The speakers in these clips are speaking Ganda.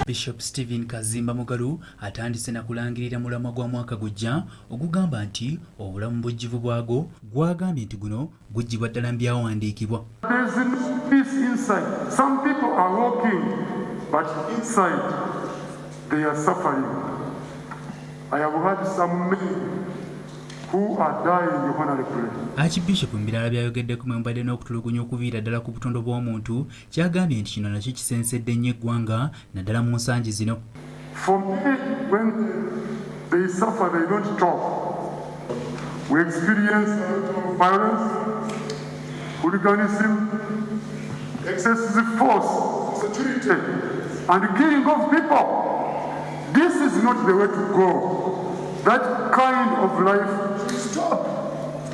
Bishop Stephen Kazimba Mugalu atandise na kulangirira mulamwa gwa mwaka gujja ogugamba nti obulamu bujjivu bwago gwagambye nti guno gujjibwa ddala mbyawandiikibwa. Some people are walking but inside they are suffering. I have heard some men who are dying honorably. Archbishop Mbirala byayogeddeko mu mbadde n'okutulugunya okuviira ddala ku butondo bw'omuntu kyagambye nti kino nakyo kisensedde nnyo eggwanga naddala mu nsangi zino. For me, when they suffer, they don't talk. We experience violence, hooliganism, excessive force, security, and killing of people. This is not the way to go. That kind of life should stop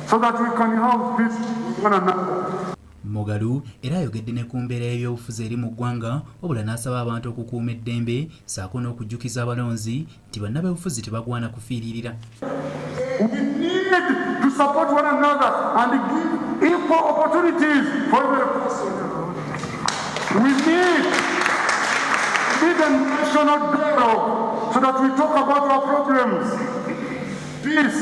so that we can have peace with one another. Mugalu era ayogedde ne ku mbeera y'ebyobufuzi eri mu ggwanga wabula n'asaba abantu okukuuma eddembe ssaako n'okujjukiza abalonzi nti bannabyabufuzi tebagwana kufiiririra. We need to support one another and give equal opportunities for every person. We need the national dialogue so that we talk about our problems. Peace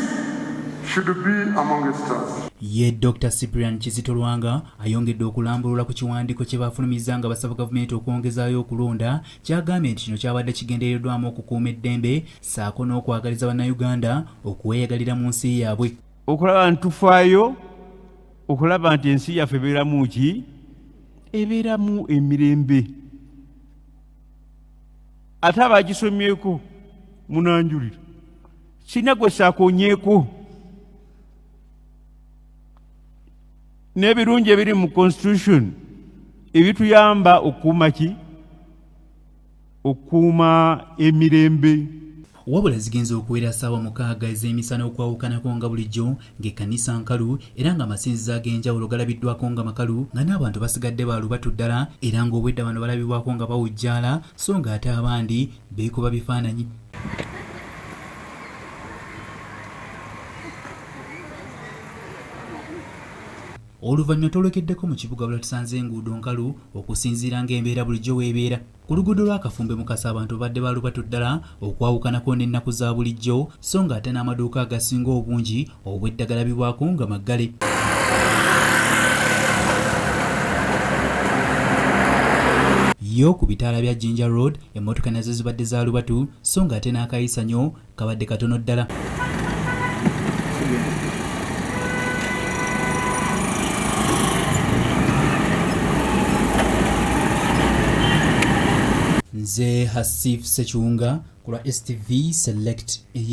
should be amongst us. Ye Dr. Cyprian Kizitolwanga ayongedde okulambulula ku kiwandiiko kye bafulumizza nga basaba gavumenti okwongezaayo okulonda kyagambye nti kino kyabadde kigendereddwamu okukuuma eddembe ssaako n'okwagaliza bannayuganda okuweeyagalira mu nsi yaabwe. Okulaba nti tufaayo, okulaba nti ensi yaffe ebeeramu ki? Ebeeramu emirembe. Ate abagisomyeko munanjulira sina gwe saakoonyeeko. N'ebirungi ebiri mu constitution ebituyamba okukuuma ki? Okukuuma emirembe. Wabula zigenza okuwera ssaawa 6 ez'emisana okwawukanako nga bulijjo ng'ekkanisa nkalu era ng'amasinzizo ag'enjawulo galabiddwako nga makalu nga n'abantu basigadde baalubatu ddala era ng'obwedda bano balabibwako nga bawujjaala so ng'ate abandi beekuba bifaananyi. Oluvannyuma twolekeddeko mu kibuga bula tusanze enguudo nkalu okusinziira ng'embeera bulijjo weebeera. Ku luguudo lw'Akafumbe Mukasa abantu badde baalubatu ddala okwawukanako n'ennaku za bulijjo so ng'ate n'amaduuka agasinga obungi obwedda galabibwako nga maggale. Yo ku bitaala bya Jinja Road emmotoka nazo zibadde za lubatu so ng'ate n'akayisanyo kabadde katono ddala. Nze Hasif Sekiwunga ku lwa STV Select.